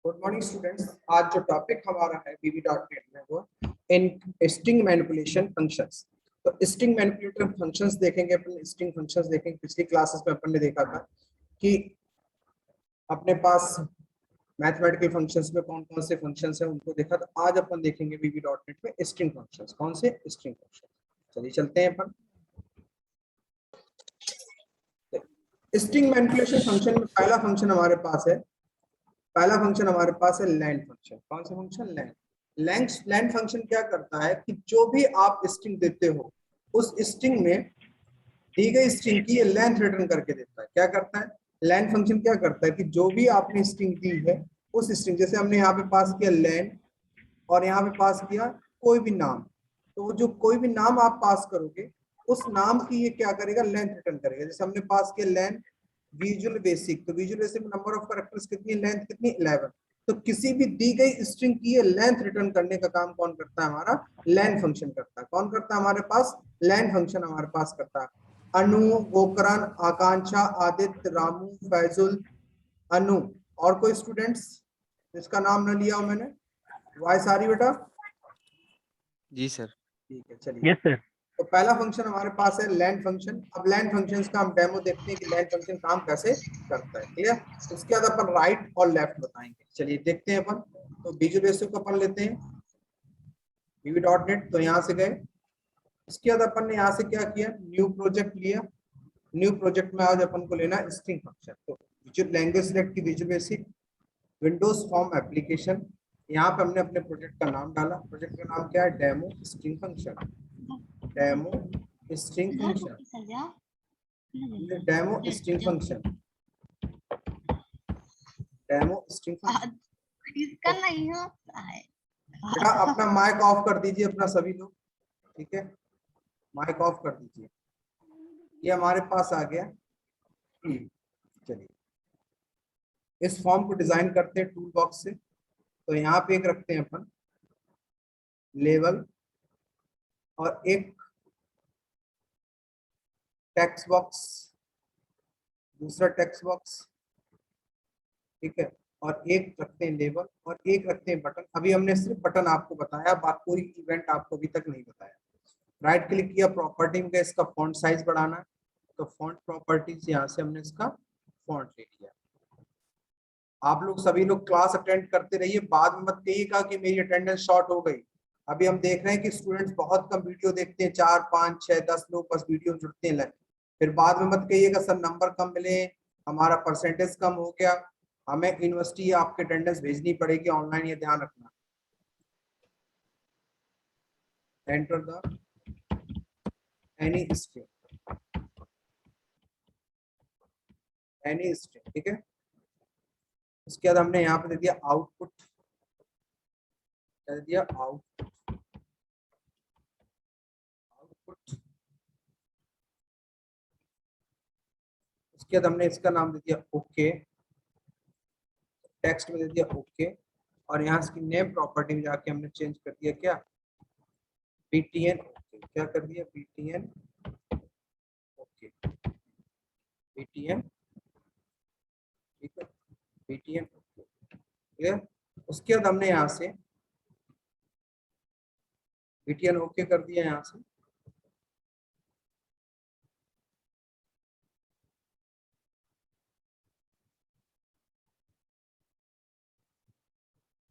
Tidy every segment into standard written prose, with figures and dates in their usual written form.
Good morning students. आज जो topic हमारा है VB.NET में वो इन स्ट्रिंग मैनिपुलेशन फंक्शंस। तो स्ट्रिंग मैनिपुलेटर फंक्शंस देखेंगे अपन। स्ट्रिंग फंक्शंस देखेंगे। पिछली क्लासेस में अपन ने देखा था कि अपने पास मैथमेटिकल फंक्शंस में कौन कौन से फंक्शंस हैं उनको देखा। तो आज अपन देखेंगे VB.NET में स्ट्रिंग फंक्शंस। कौन से स्ट्रिंग फंक्शन? चलिए चलते हैं अपन। स्ट्रिंग मैनिपुलेशन फंक्शन में पहला फंक्शन हमारे पास है लेंथ फंक्शन। कौन सा फंक्शन? लेंथ फंक्शन क्या करता है कि जो भी आप स्ट्रिंग देते हो उस स्ट्रिंग में दी गई स्ट्रिंग की लेंथ रिटर्न करके देता है। क्या करता है लेंथ फंक्शन? क्या करता है कि जो भी आपने स्ट्रिंग दी है उस स्ट्रिंग, जैसे हमने यहाँ पे पास किया लेंथ और यहाँ पे पास किया कोई भी नाम, तो वो जो कोई भी नाम आप पास करोगे उस नाम की ये क्या करेगा? लेंथ रिटर्न करेगा। जैसे हमने पास किया लेंथ विजुअल बेसिक, तो विजुअल बेसिक में नंबर ऑफ कैरेक्टर्स कितनी, लेंथ कितनी, 11। तो किसी भी दी गई स्ट्रिंग की ये लेंथ रिटर्न करने का काम कौन करता है? हमारा लेंथ फंक्शन करता है। कौन करता है? हमारे पास लेंथ फंक्शन हमारे पास करता है। अनु, गोकरण, आकांक्षा, आदित्य, रामू, फैजुल, अनु। और कोई स्टूडेंट्स जिसका नाम न लिया हो मैंने? वॉइस आ रही बेटा? जी सर। ठीक है, चलिए। Yes sir. तो पहला फंक्शन हमारे पास है लेंथ फंक्शन। अब लेंथ फंक्शंस का हम डेमो देखते हैं कि लेंथ फंक्शन काम कैसे करता है। क्लियर? उसके बाद अपन राइट और लेफ्ट बताएंगे। चलिए देखते हैं अपन। तो विजुअल बेसिक को अपन लेते हैं VB.NET। तो यहाँ से गए, इसके बाद अपन ने यहाँ से क्या किया? न्यू प्रोजेक्ट लिया। न्यू प्रोजेक्ट में आज अपन को लेना स्ट्रिंग फंक्शन। तो विजुअल लैंग्वेज सिलेक्ट की, visual basic, Windows form application. यहाँ पे हमने अपने प्रोजेक्ट का नाम डाला। प्रोजेक्ट का नाम क्या है? Demo string function. Demo string function, demo string function, demo string function. इसका नहीं होता है। बेटा अपना माइक ऑफ कर दीजिए अपना सभी लोग, ठीक है? माइक ऑफ कर दीजिए। ये हमारे पास आ गया। चलिए इस फॉर्म को डिजाइन करते हैं टूल बॉक्स से। तो यहाँ पे एक रखते हैं अपन लेवल और एक टेक्स्ट बॉक्स, दूसरा टेक्स्ट बॉक्स, ठीक है? और एक रखते हैं लेवल और एक रखते हैं बटन। अभी हमने सिर्फ बटन आपको बताया, बात पूरी इवेंट आपको अभी तक नहीं बताया। राइट क्लिक किया, प्रॉपर्टी में इसका फॉन्ट साइज बढ़ाना है, तो फॉन्ट प्रॉपर्टीज यहाँ से हमने इसका फॉन्ट ले लिया। आप लोग सभी लोग क्लास अटेंड करते रहिए, बाद में मत कहिएगा कि मेरी अटेंडेंस शॉर्ट हो गई। अभी हम देख रहे हैं कि स्टूडेंट्स बहुत कम वीडियो देखते हैं, 4, 5, 6, 10 लोग बस वीडियो जुड़ते हैं। फिर बाद में मत कहिएगा सर नंबर कम मिले, हमारा परसेंटेज कम हो गया। हमें यूनिवर्सिटी आपके अटेंडेंस भेजनी पड़ेगी ऑनलाइन, ये ध्यान रखना। एंटर द एनी स्ट्रिंग, ठीक है? उसके बाद हमने यहाँ पे दे दिया आउटपुट, दे दिया आउटपुट। उसके बाद हमने इसका नाम दे दिया ओके, टेक्स्ट में दे दिया ओके। और यहाँ इसकी नेम प्रॉपर्टी में जाके हमने चेंज कर दिया क्या? BTN okay. क्या कर दिया? BTN ओके, BTN, ठीक है? BTN okay, clear? उसके बाद हमने यहाँ से BTN ओके कर दिया। यहाँ से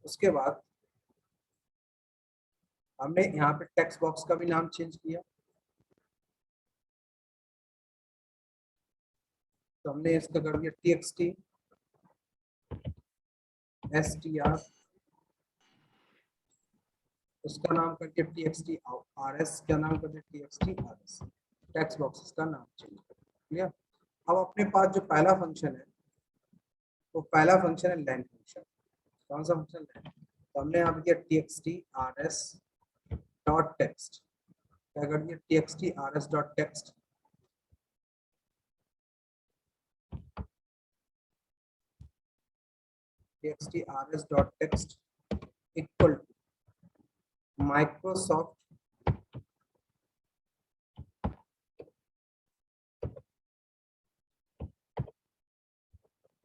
उसके बाद हमने यहाँ पे टेक्स्ट बॉक्स का भी नाम चेंज किया। तो हमने इसका कर दिया TXT STR, उसका नाम कर दिया TXT RS, क्या नाम कर दिया? TXT RS। टेक्स्ट बॉक्स का नाम चेंज कर दिया। क्लियर? अब अपने पास जो पहला फंक्शन है वो पहला फंक्शन है लेंथ फंक्शन। कौन सा फंक्शन? लेंथ। तो हमने यहाँ पे दिया TXT RS डॉट टेक्स्ट। क्या कर दिया? TXT RS dot text TXT RS dot text equal to Microsoft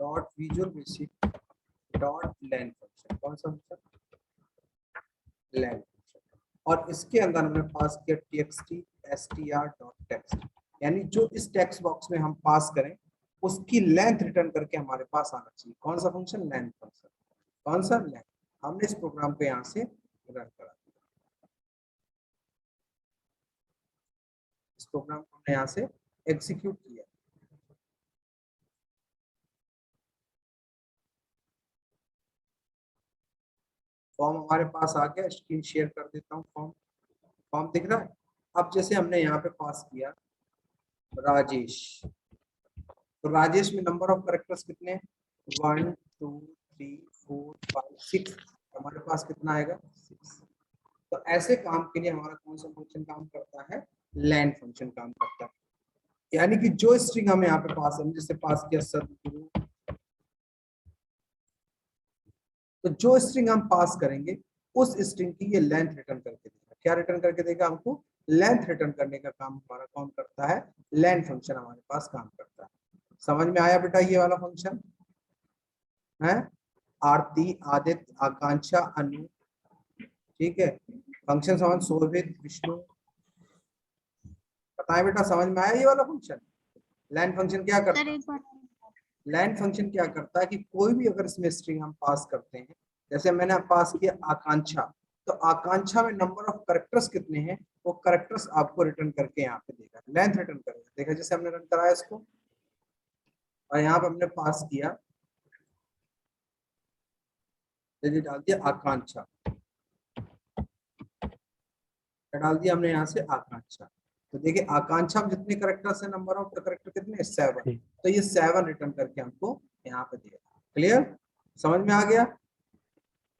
dot visual basic dot len function. कौन सा फंक्शन? Len function. और इसके अंदर हमने पास किया txt str.text, यानी जो इस टेक्स्ट बॉक्स में हम पास करें उसकी लेंथ रिटर्न करके हमारे पास आना चाहिए। कौन सा फंक्शन? लेन फंक्शन। कौन सा? लेन। हमने इस प्रोग्राम को यहाँ से रन करा, इस प्रोग्राम को हमने यहाँ से एग्जीक्यूट किया। फॉर्म हमारे पास आ गया, स्क्रीन शेयर कर देता हूँ। फॉर्म दिख रहा है। अब जैसे हमने यहाँ पे पास किया राजेश, तो राजेश में नंबर ऑफ कैरेक्टर्स कितने? 1 2 3 4 5 6। हमारे पास कितना आएगा? 6। तो ऐसे काम के लिए हमारा कौन सा फंक्शन काम करता है? लेन फंक्शन काम करता है। यानी कि जो स्ट्रिंग हमें यहाँ पे पास है, जैसे पास किया सदगुरु, तो जो स्ट्रिंग हम पास करेंगे उस स्ट्रिंग की ये लेंथ रिटर्न करके देगा। क्या रिटर्न करके देगा? हमको लेंथ रिटर्न करने का काम हमारा कौन करता है? लेन फंक्शन हमारे पास काम करता है। समझ में आया बेटा ये वाला फंक्शन है? आरती, आदित्य, आकांक्षा, अनु, ठीक है। फंक्शन समझ, शोभित, विष्णु, बताएं बेटा समझ में आया ये वाला फंक्शन? लेन फंक्शन क्या करता है? लेन फंक्शन क्या करता है कि कोई भी अगर इसमें स्ट्रिंग हम पास करते हैं, जैसे मैंने पास किया आकांक्षा, तो आकांक्षा में नंबर ऑफ कैरेक्टर्स कितने हैं वो कैरेक्टर्स आपको रिटर्न करके यहाँ पे देगा, लेंथ रिटर्न करेगा। देखा जैसे हमने रन कराया इसको, और यहाँ पे हमने पास किया, डाल दिया आकांक्षा, डाल दिया हमने यहाँ से आकांक्षा। तो देखिए आकांक्षा में जितने कैरेक्टर्स है, नंबर ऑफ कैरेक्टर कितने? 7। तो ये 7 रिटर्न करके हमको यहाँ पे देगा। क्लियर? समझ में आ गया?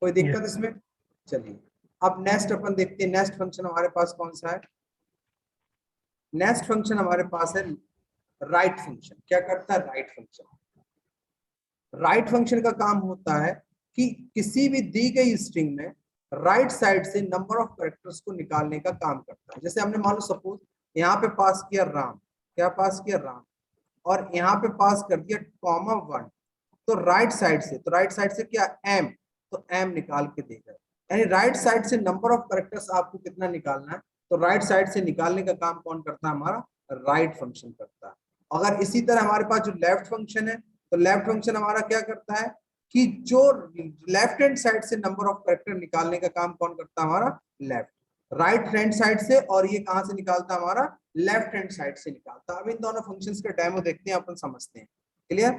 कोई दिक्कत इसमें? चलिए अब नेक्स्ट अपन देखते हैं। नेक्स्ट फंक्शन हमारे पास कौन सा है? नेक्स्ट फंक्शन हमारे पास है राइट फंक्शन। क्या करता है? Right function. राइट फंक्शन का काम होता है कि किसी भी दी गई स्ट्रिंग में राइट साइड से नंबर ऑफ कैरेक्टर्स को निकालने का काम करता है। जैसे हमने मान लो सपोज यहाँ पे पास किया राम, क्या पास किया? राम, और यहाँ पे पास कर दिया कॉमा 1, तो राइट साइड से, तो राइट साइड से क्या? एम, तो एम निकाल के देगा। यानी राइट साइड से नंबर ऑफ कैरेक्टर्स आपको कितना निकालना है, तो राइट साइड से निकालने का काम कौन करता है? हमारा राइट फंक्शन करता है। अगर इसी तरह हमारे पास जो लेफ्ट फंक्शन है, तो लेफ्ट फंक्शन हमारा क्या करता है कि जो लेफ्ट हैंड साइड से नंबर ऑफ कैरेक्टर निकालने का काम कौन करता है? हमारा लेफ्ट, राइट हैंड साइड से, और ये कहां से निकालता है? हमारा लेफ्ट हैंड साइड से निकालता है। अब इन दोनों फंक्शंस का डेमो देखते हैं, अपन समझते हैं। क्लियर?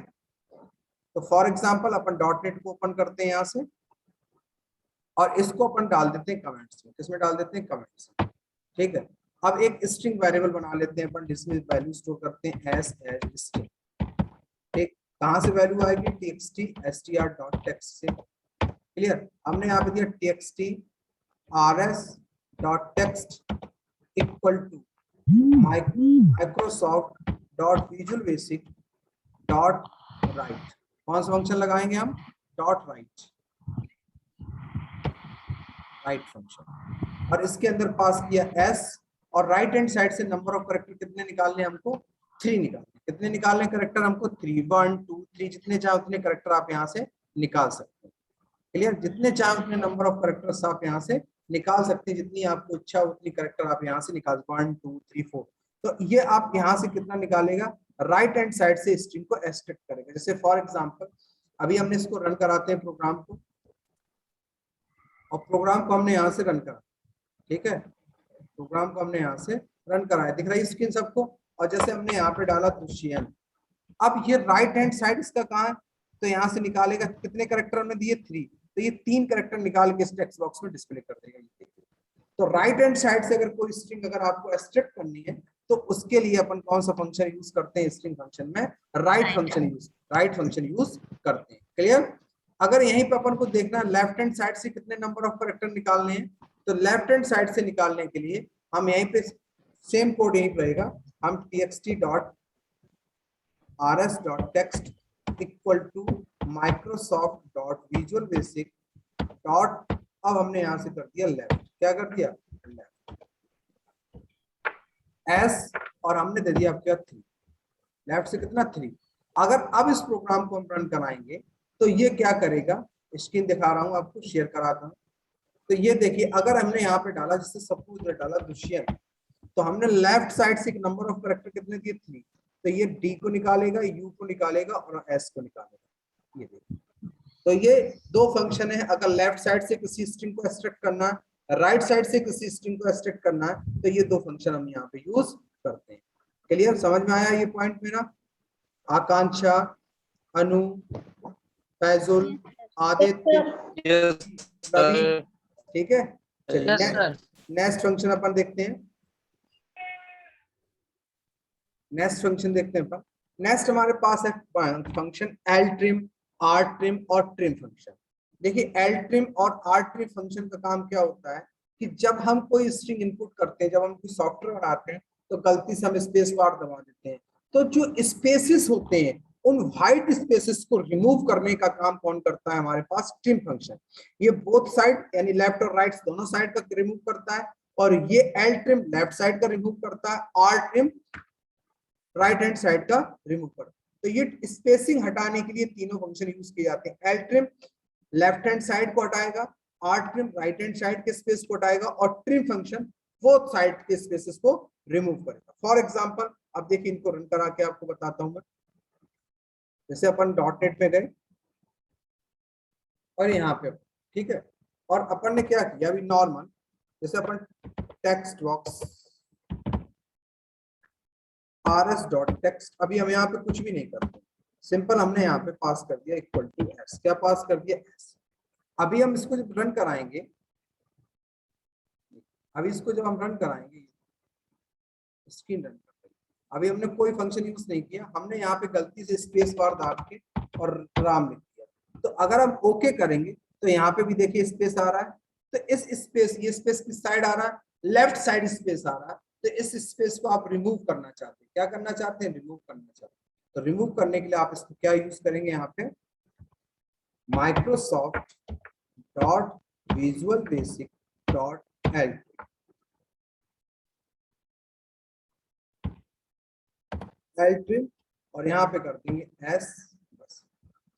तो for example upon dot net को ओपन करते हैं यहाँ से, और इसको अपन डाल देते हैं कमेंट्स में। किसमें डाल देते हैं? कमेंट्स में। ठीक है। अब एक स्ट्रिंग वेरिएबल बना लेते हैं अपन, जिसमें वैल्यू स्टोर करते हैं एज स्ट्रिंग। ठीक, कहां से वैल्यू आएगी? txt str.text से। क्लियर? हमने यहाँ पे दिया txt rs.text equal to Microsoft dot visual basic dot right. कौन सा फंक्शन लगाएंगे हम? Dot right, right function. और इसके अंदर पास किया s, और राइट हैंड साइड से नंबर ऑफ कैरेक्टर कितने निकालने? हमको 3 निकालने। कितने निकालने कैरेक्टर? हमको 3, 1 2 3, जितने चाहे उतने कैरेक्टर आप यहाँ से निकाल सकते हैं। क्लियर? जितने चाहे उतने नंबर ऑफ कैरेक्टर्स आप यहाँ से निकाल सकते हैं, जितनी आपको इच्छा उतनी कैरेक्टर आप यहाँ से निकाल, 1 2 3 4। तो ये आप यहाँ से कितना निकालेगा? राइट हैंड साइड से स्ट्रिंग को एक्सट्रैक्ट करेगा। जैसे फॉर एग्जांपल अभी हमने इसको रन कराते हैं प्रोग्राम को, और प्रोग्राम को हमने यहाँ से रन करा। ठीक है, प्रोग्राम को हमने यहाँ से रन कराया, दिख रहा है स्क्रीन सबको। और जैसे हमने यहाँ पे डाला दुष्यंत, अब ये राइट हैंड साइड इसका कहाँ है? तो यहाँ से निकालेगा, कितने कैरेक्टर हमने दिए? 3, तो ये 3 कैरेक्टर निकाल के इस टेक्स्ट बॉक्स में डिस्प्ले कर देगा। तो राइट हैंड साइड से अगर कोई स्ट्रिंग अगर आपको एक्सट्रैक्ट करनी है, तो उसके लिए अपन कौन सा फंक्शन यूज करते हैं? स्ट्रिंग फंक्शन में राइट फंक्शन यूज करते हैं। क्लियर? अगर यहीं पे अपन को देखना है लेफ्ट हैंड साइड से कितने नंबर ऑफ कैरेक्टर निकालने हैं, तो लेफ्ट हैंड साइड से निकालने के लिए हम यहीं पे सेम कोड यहीं रहेगा, हम txt.rs.text equal to Microsoft.visualbasic dot, अब हमने यहां से कर दिया लेफ्ट। क्या कर दिया? लेफ्ट एस, और हमने दे दिया क्या? 3। लेफ्ट से कितना? 3। अगर अब इस प्रोग्राम को हम रन कराएंगे तो ये क्या करेगा? स्क्रीन दिखा रहा हूँ आपको, शेयर कराता हूँ। तो ये देखिए, अगर हमने यहाँ पे डाला, जैसे सपोज डाला दुष्यंत, तो हमने लेफ्ट साइड से एक नंबर ऑफ कैरेक्टर कितने दिए, 3, तो ये डी को निकालेगा, यू को निकालेगा और एस को निकालेगा। ये देखिए, तो ये दो फंक्शन है। अगर लेफ्ट साइड से किसी स्ट्रिंग को एक्सट्रैक्ट करना है, राइट साइड से किसी स्ट्रिंग को एक्सट्रैक्ट करना है, तो ये दो फंक्शन हम यहाँ पे यूज करते हैं। क्लियर, समझ में आया ये पॉइंट मेरा? आकांक्षा, अनु, फैजुल, आदित्य, रवि, ठीक है। चलिए नेक्स्ट फंक्शन अपन देखते हैं। नेक्स्ट फंक्शन देखते हैं अपन। नेक्स्ट हमारे पास है function L trim, R trim और ट्रिम फंक्शन। देखिए एल ट्रिम और आर ट्रिम फंक्शन का काम क्या होता है कि जब हम कोई स्ट्रिंग इनपुट करते हैं, जब हम कोई सॉफ्टवेयर बनाते हैं, तो गलती से हम स्पेस बार दबा देते हैं, तो जो स्पेसेस होते हैं उन व्हाइट स्पेसेस को रिमूव करने का काम कौन करता है? हमारे पास ट्रिम फंक्शन। ये बोथ साइड यानी लेफ्ट और राइट दोनों साइड का रिमूव करता है, और ये एल ट्रिम लेफ्ट साइड का रिमूव करता है, R trim right hand side का रिमूव करता है। तो ये स्पेसिंग हटाने के लिए तीनों फंक्शन यूज किए जाते हैं। L trim left hand side को हटाएगा, R trim right hand side के स्पेस को हटाएगा, और ट्रिम फंक्शन बोथ साइड के स्पेसेस को रिमूव करेगा। फॉर एग्जांपल अब देखिए, इनको रन करा के आपको बताता हूं मैं। जैसे अपन डॉट नेट में गए और यहाँ पे, ठीक है, और अपन ने क्या किया अभी नॉर्मल, जैसे अपन टेक्स्ट बॉक्स rs.text, अभी हम यहाँ पे कुछ भी नहीं करते, सिंपल हमने यहाँ पे पास कर दिया इक्वल टू s। क्या पास कर दिया? s। अभी हम इसको जब रन कराएंगे, अभी इसको जब हम रन कराएंगे, स्क्रीन रन कर, अभी हमने कोई फंक्शन यूज नहीं किया, हमने यहाँ पे गलती से स्पेस बार दाब के और राम लिख दिया। तो अगर हम ओके करेंगे तो यहाँ पे भी देखिए स्पेस आ रहा है, तो इस स्पेस, ये स्पेस किस साइड आ रहा है? लेफ्ट साइड स्पेस आ रहा है। तो इस स्पेस को आप रिमूव करना चाहते हैं। क्या करना चाहते हैं? रिमूव करना चाहते हैं। तो रिमूव करने के लिए आप इसको क्या यूज करेंगे? यहाँ पे Microsoft dot visual basic dot L trim, और यहाँ पे कर देंगे एस, बस।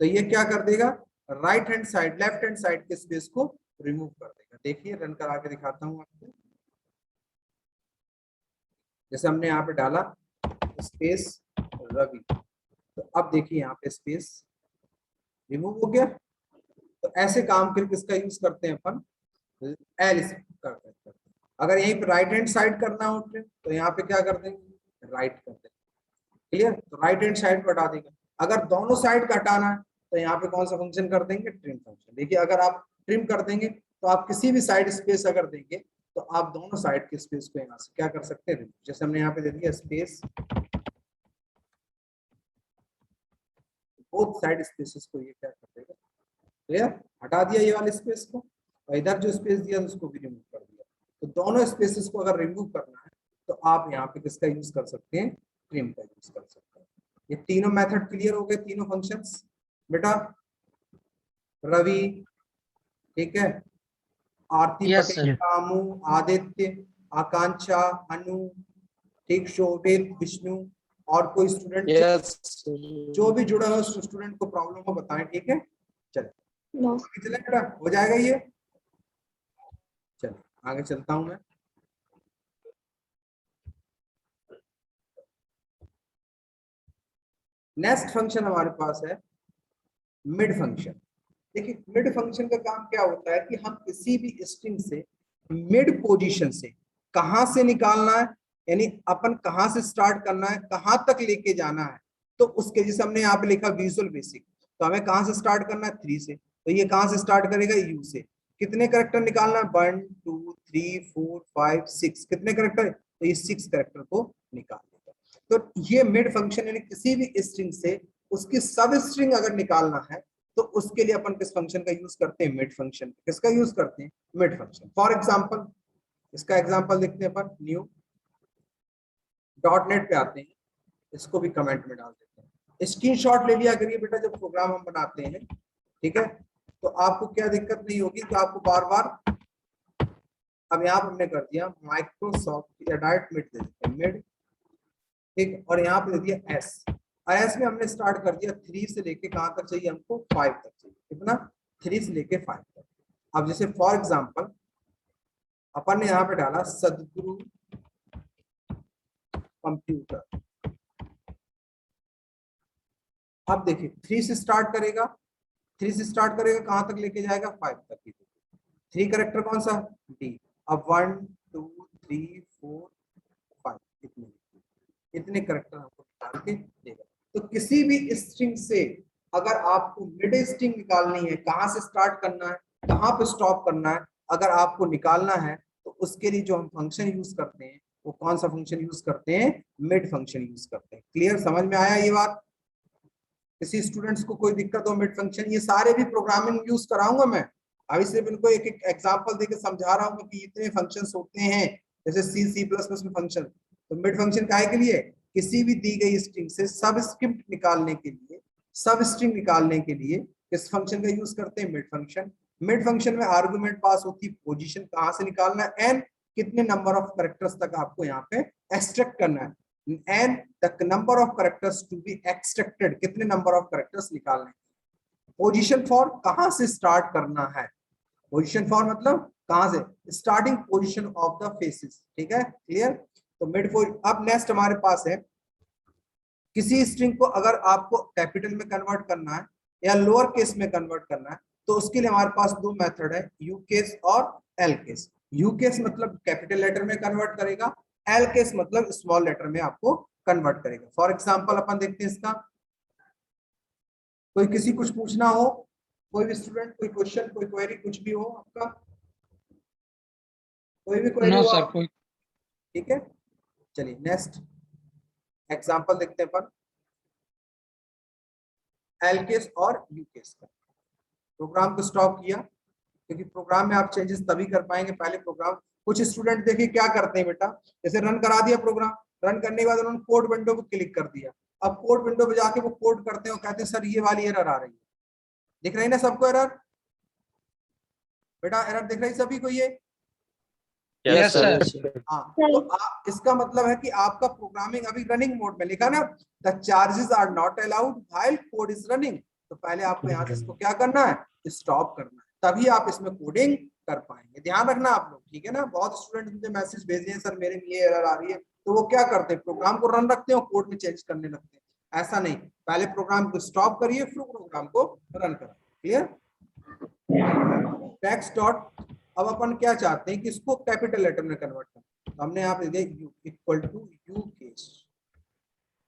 तो ये क्या कर देगा? Right hand side left hand side के स्पेस को रिमूव कर देगा। देखिए रन करा के दिखाता हूँ आपको। जैसे हमने यहाँ पे डाला स्पेस रवि, तो अब देखिए यहाँ पे स्पेस रिमूव हो गया। तो ऐसे काम फिर किसका यूज करते हैं अपन? एल करते हैं। अगर यहीं पे राइट हैंड साइड करना हो तो यहाँ पे क्या कर देंगे? राइट कर देंगे। क्लियर? तो राइट हैंड साइड को हटा देगा। अगर दोनों साइड का हटाना है तो यहाँ पे कौन सा फंक्शन कर देंगे? Trim function. देखिए अगर आप ट्रिम कर देंगे तो आप किसी भी साइड स्पेस अगर देंगे तो आप दोनों साइड के स्पेस को यहाँ से क्या कर सकते हैं? जैसे हमने यहाँ पे दे दिया स्पेस, बोथ साइड स्पेसेस को ये क्या कर देगा? क्लियर? हटा दिया ये वाले स्पेस को, और इधर जो स्पेस दिया उसको भी रिमूव कर दिया। तो दोनों स्पेसेस को अगर रिमूव करना है तो आप यहाँ पे किसका यूज कर सकते हैं? ट्रिम का यूज कर सकते हैं। ये तीनों मेथड क्लियर हो गए, तीनों फंक्शंस बेटा? रवि, ठीक है, आरती पटेल, कामू, आदित्य, आकांक्षा, अनु, ठीक, शोभित, विष्णु, और कोई स्टूडेंट जो भी जुड़ा हो स्टूडेंट को प्रॉब्लम को बताएं, ठीक है? चलिए चले बेटा, हो जाएगा ये। चलिए आगे चलता हूं मैं। नेक्स्ट फंक्शन हमारे पास है मिड फंक्शन। देखिए मिड फंक्शन का काम क्या होता है कि हम किसी भी स्ट्रिंग से मिड पोजीशन से कहां से निकालना है, यानी अपन कहां से स्टार्ट करना है, कहां तक लेके जाना है। तो उसके जैसे हमने यहाँ पे लिखा विजुअल बेसिक, तो हमें कहां से स्टार्ट करना है? 3 से। तो ये कहां से स्टार्ट करेगा? यू से। कितने कैरेक्टर निकालना है? 1 2 3 4 5 6। कितने कैरेक्टर? तो ये 6 कैरेक्टर को निकाल देगा। तो ये मिड फंक्शन यानी किसी भी स्ट्रिंग से उसकी सब स्ट्रिंग अगर निकालना है तो उसके लिए अपन किस फंक्शन का यूज करते हैं? Mid function. किसका यूज करते हैं? Mid function. फॉर एग्जांपल इसका एग्जांपल देखते हैं अपन। न्यू डॉट नेट पे आते हैं, इसको भी कमेंट में डाल देते हैं। स्क्रीनशॉट ले लिया करिए बेटा जब प्रोग्राम हम बनाते हैं, ठीक है? तो आपको क्या दिक्कत नहीं होगी कि आपको बार बार, अब यहाँ पर हमने कर दिया माइक्रोसॉफ्ट या डायरेक्ट मिड दे देते हैं, मिड, ठीक, और यहाँ पे दे दिया एस। एस में हमने स्टार्ट कर दिया 3 से लेके कहां तक चाहिए हमको? 5 तक चाहिए। कितना? 3 से लेके 5 तक। अब जैसे फॉर एग्जांपल अपन ने यहाँ पे डाला सदगुरु कंप्यूटर। अब देखिए 3 से स्टार्ट करेगा, 3 से स्टार्ट करेगा कहां तक लेके जाएगा 5 तक ही। 3 करेक्टर कौन सा डी। अब 1 2 3 4 5 इतने करेक्टर आपको निकाल के देगा। तो किसी भी स्ट्रिंग से अगर आपको मिड स्ट्रिंग निकालनी है, कहां से स्टार्ट करना है कहां पे स्टॉप करना है, अगर आपको निकालना है तो उसके लिए जो हम फंक्शन यूज करते हैं वो कौन सा फंक्शन यूज करते हैं, मिड फंक्शन यूज करते हैं। क्लियर, समझ में आया ये बात? किसी स्टूडेंट्स को कोई दिक्कत हो मिड फंक्शन, ये सारे भी प्रोग्रामिंग यूज कराऊंगा मैं। अभी सिर्फ इनको एक एक एग्जांपल देके समझा रहा हूँ कि इतने फंक्शंस होते हैं, जैसे C++ में फंक्शन। तो मिड फंक्शन काहे के लिए, किसी भी दी गई स्ट्रिंग से सब स्क्रिप्ट निकालने के लिए, सब स्ट्रिंग निकालने के लिए किस फंक्शन का यूज करते हैं, मिड फंक्शन। मिड फंक्शन में आर्गुमेंट पास होती है, पोजीशन कहां से निकालना है, एंड कितने नंबर ऑफ कैरेक्टर्स तक आपको यहाँ पे एक्सट्रैक्ट करना है, and the number of characters to be extracted, कितने नंबर ऑफ कैरेक्टर्स निकालने। पोजीशन फॉर कहां से स्टार्ट करना है, पोजीशन फॉर मतलब कहां से, starting position of the faces. ठीक है, क्लियर। तो मिड फोर। अब नेक्स्ट हमारे पास है, किसी स्ट्रिंग को अगर आपको कैपिटल में कन्वर्ट करना है या लोअर केस में कन्वर्ट करना है, तो उसके लिए हमारे पास दो मेथड है, यू केस और एल केस। यू केस मतलब कैपिटल लेटर में कन्वर्ट करेगा, एल केस मतलब स्मॉल लेटर में आपको कन्वर्ट करेगा। फॉर एग्जांपल अपन देखते हैं इसका, कोई किसी कुछ पूछना हो, कोई भी स्टूडेंट कोई क्वेश्चन कोई क्वेरी कुछ भी हो आपका, कोई भी क्वेरी हो आप? ठीक है, चलिए नेक्स्ट एग्जांपल देखते हैं अपन एल केस और यू केस का। प्रोग्राम को स्टॉप किया, क्योंकि प्रोग्राम में आप चेंजेस तभी कर पाएंगे, पहले प्रोग्राम। कुछ स्टूडेंट देखिए क्या करते हैं बेटा, जैसे रन करा दिया प्रोग्राम, रन करने के बाद उन्होंने कोड विंडो पे क्लिक कर दिया। अब कोड विंडो पे जाके वो कोड करते हैं, कहते हैं सर ये वाली एरर आ रही है। दिख रही ना सबको एरर, बेटा एरर दिख रही सभी को ये? Yes sir. हाँ, तो इसका मतलब है कि आपका प्रोग्रामिंग अभी रनिंग मोड में लिखा ना, the charges are not allowed while code is running. तो पहले आपको यहाँ से इसको क्या करना है, स्टॉप करना है, तभी आप इसमें कोडिंग कर पाएंगे। ध्यान रखना आप लोग, ठीक है ना। बहुत स्टूडेंट मुझे मैसेज भेज हैं, सर मेरे में ये एरर आ रही है, तो वो क्या करते हैं, प्रोग्राम को रन रखते हैं और कोड में चेंज करने लगते हैं। ऐसा नहीं, पहले प्रोग्राम को स्टॉप करिए फिर प्रोग्राम को रन करिए। क्लियर। टेक्स्ट डॉट, अब अपन क्या चाहते हैं कि इसको कैपिटल लेटर में कन्वर्ट करना, तो हमने यहाँ पे दिया U equal to U case.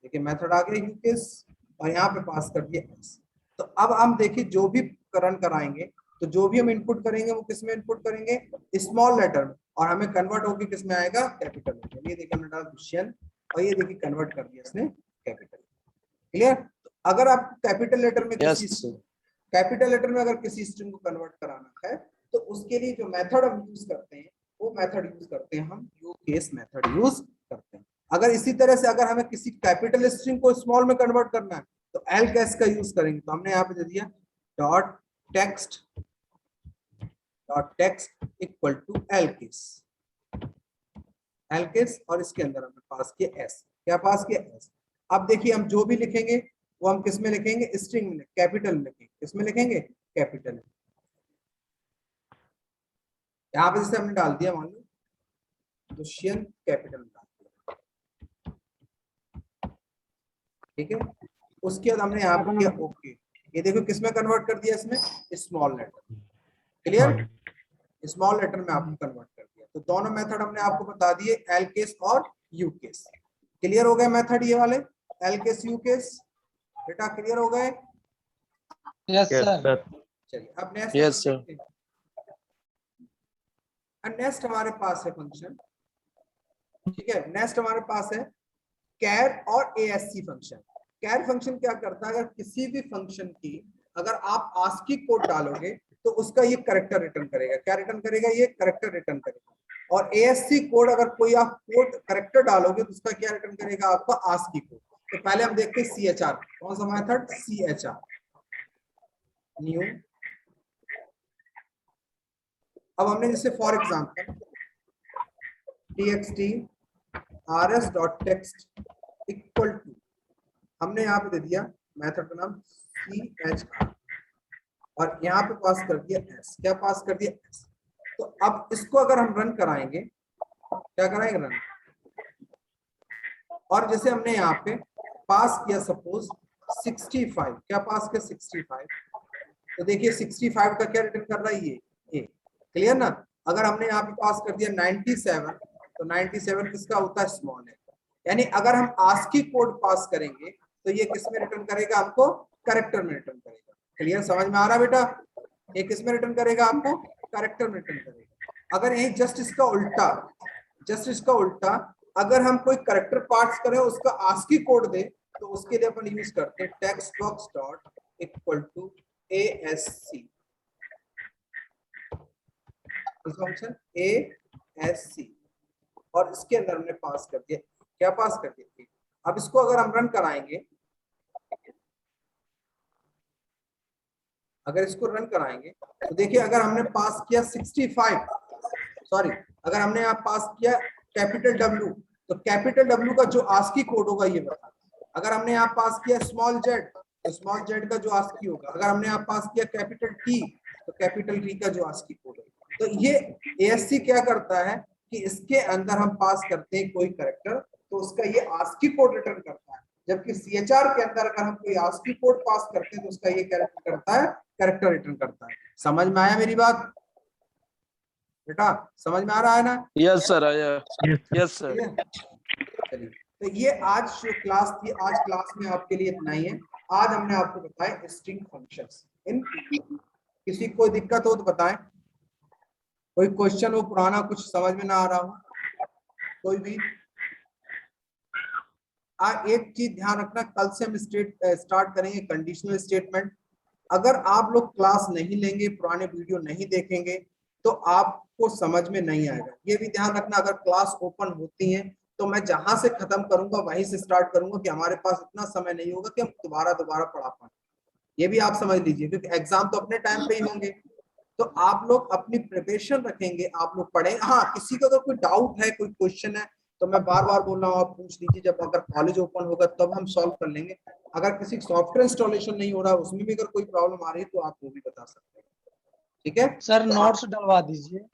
देखिए मेथड आ गया यू केस और यहाँ पे पास कर दिया एस। तो अब हम देखिए जो भी रन कराएंगे, तो जो भी हम इनपुट करेंगे वो किस में इनपुट करेंगे, स्मॉल लेटर में, और हमें कन्वर्ट होकर किस में आएगा, कैपिटल में। ये देखिए हमने डाला क्वेश्चन और ये देखिए कन्वर्ट कर दिया इसने कैपिटल। क्लियर। तो अगर आप कैपिटल लेटर में कैपिटल लेटर में अगर किसी स्ट्रिंग को कन्वर्ट कराना है, तो उसके लिए जो मेथड हम यूज करते हैं वो मेथड यूज करते हैं हम यू केस मेथड यूज करते हैं। अगर इसी तरह से अगर हमें किसी कैपिटल स्ट्रिंग को स्मॉल में कन्वर्ट करना है तो एल केस का यूज करेंगे। तो हमने यहाँ पे दे दिया dot text equal to L case, और इसके अंदर हमने पास किया एस। क्या पास किया एस। अब देखिए हम जो भी लिखेंगे वो हम किस में लिखेंगे, स्ट्रिंग में, कैपिटल में लिखेंगे। किसमें लिखेंगे, कैपिटल में। यहाँ पे जैसे हमने डाल दिया, मान लो क्वेश्चन कैपिटल में डाल दिया, ठीक है। उसके बाद हमने यहाँ पे किया ओके। ये देखो किसमें कन्वर्ट कर दिया, इसमें small letter. Clear, small letter में आपको कन्वर्ट कर दिया। तो दोनों मेथड हमने आपको बता दिए, एल केस और यू केस। क्लियर हो गए मेथड ये वाले, एल केस यू केस, बेटा क्लियर हो गए? Yes sir. चलिए अब नेक्स्ट, यस सर। नेक्स्ट हमारे पास है फंक्शन, ठीक है। नेक्स्ट हमारे पास है कैर और एएससी फंक्शन। कैर फंक्शन क्या करता है, अगर किसी भी फंक्शन की अगर आप आस्की कोड डालोगे तो उसका ये कैरेक्टर रिटर्न करेगा। क्या रिटर्न करेगा, ये कैरेक्टर रिटर्न करेगा। और एएससी कोड अगर कोई आप कोड कैरेक्टर डालोगे तो उसका क्या रिटर्न करेगा, आपका आस्की कोड। तो पहले हम देखते हैं CHR, कौन सा मेथड, CHR न्यू। अब हमने जैसे for example txt rs.text equal to, हमने यहाँ पे दे दिया मेथड का नाम CHR। और यहाँ पे पास कर दिया s, क्या पास कर दिया s। तो अब इसको अगर हम रन कराएंगे, क्या कराएंगे रन, और जैसे हमने यहाँ पे पास किया सपोज 65, क्या पास किया 65, तो देखिए 65 का क्या रिटर्न कर रहा है ये क्लियर ना। अगर हमने यहाँ पे पास कर दिया 97, तो 97 किसका होता है, स्मॉल है। यानी अगर हम आस्की कोड पास करेंगे तो ये किस में रिटर्न करेगा, हमको कैरेक्टर में रिटर्न करेगा। क्लियर, समझ में आ रहा बेटा, ये किस में रिटर्न करेगा, आपको कैरेक्टर में रिटर्न करेगा। अगर यही जस्ट इसका उल्टा अगर हम कोई कैरेक्टर पार्ट्स करें उसका आस्की कोड दे, तो उसके लिए अपन यूज करते हैं text box dot equal to ASC, function ASC, और इसके अंदर हमने पास कर दिया, क्या पास कर दिया। अब इसको अगर हम रन कराएंगे, अगर इसको रन कराएंगे तो देखिए अगर हमने पास किया 65, सॉरी अगर हमने यहाँ पास किया कैपिटल W, तो कैपिटल W का जो आस्की कोड होगा ये बता। अगर हमने यहाँ पास किया स्मॉल z, तो स्मॉल z का जो आस्की होगा। अगर हमने यहाँ पास किया कैपिटल T, तो कैपिटल T का जो आस्की कोड होगा। तो ये ASC क्या करता है कि इसके अंदर हम पास करते हैं कोई कैरेक्टर, तो उसका ये आस्की कोड रिटर्न करता है। जबकि CHR के अंदर अगर हम कोई आस्की कोड पास करते हैं तो उसका ये कैरेक्टर करता है, कैरेक्टर रिटर्न करता है। समझ में आया मेरी बात बेटा, समझ में आ रहा है ना? Yes sir, yes sir. चलिए, तो ये आज जो क्लास थी, आज क्लास में आपके लिए इतना ही है। आज हमने आपको बताया स्ट्रिंग फंक्शंस इन। किसी कोई दिक्कत हो तो बताएं, कोई क्वेश्चन हो पुराना कुछ समझ में ना आ रहा हो कोई भी। एक चीज ध्यान रखना, कल से हम स्टार्ट करेंगे कंडीशनल स्टेटमेंट। अगर आप लोग क्लास नहीं लेंगे, पुराने वीडियो नहीं देखेंगे, तो आपको समझ में नहीं आएगा। ये भी ध्यान रखना, अगर क्लास ओपन होती है तो मैं जहां से खत्म करूंगा वहीं से स्टार्ट करूंगा, कि हमारे पास इतना समय नहीं होगा कि हम दोबारा पढ़ा पाए। ये भी आप समझ लीजिए, क्योंकि एग्जाम तो अपने टाइम पे ही होंगे। तो आप लोग अपनी प्रिपरेशन रखेंगे, आप लोग पढ़ेंगे। हाँ, किसी को अगर कोई डाउट है, कोई क्वेश्चन है, तो मैं बार बार बोल रहा हूँ, आप पूछ लीजिए। जब अगर कॉलेज ओपन होगा तब हम सॉल्व कर लेंगे। अगर किसी सॉफ्टवेयर इंस्टॉलेशन नहीं हो रहा है, उसमें भी अगर कोई प्रॉब्लम आ रही है तो आप वो भी बता सकते हैं। ठीक है सर, नोट्स डलवा दीजिए,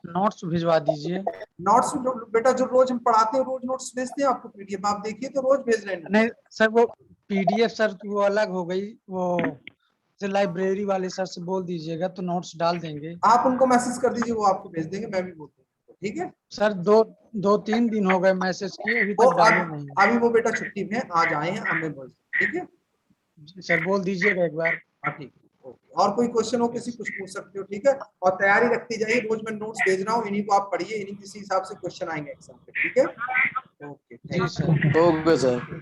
नोट्स भिजवा दीजिए। नोट्स बेटा जो रोज हम पढ़ाते हैं रोज नोट्स भेजते हैं आपको PDF, आप देखिए तो रोज भेज रहे हैं। नहीं सर, वो PDF सर वो अलग हो गई, वो लाइब्रेरी वाले सर से बोल दीजिएगा तो नोट्स डाल देंगे। आप उनको मैसेज कर दीजिए, वो आपको भेज देंगे, मैं भी बोल दूंगा। ठीक है सर, दो तीन दिन हो गए मैसेज किए, अभी तक डाले नहीं। अभी वो बेटा छुट्टी में आज आए हैं, हमें बोल। ठीक है सर, बोल दीजिएगा एक बार। हाँ ठीक है, ओके। और कोई क्वेश्चन हो किसी, कुछ पूछ सकते हो। ठीक है, और तैयारी रखती जाइए, रोज मैं नोट्स भेज रहा हूँ, इन्हीं को आप पढ़िए, इन्हीं किसी हिसाब से क्वेश्चन आएंगे एग्जाम पे। ठीक है, ओके जी सर। Okay sir.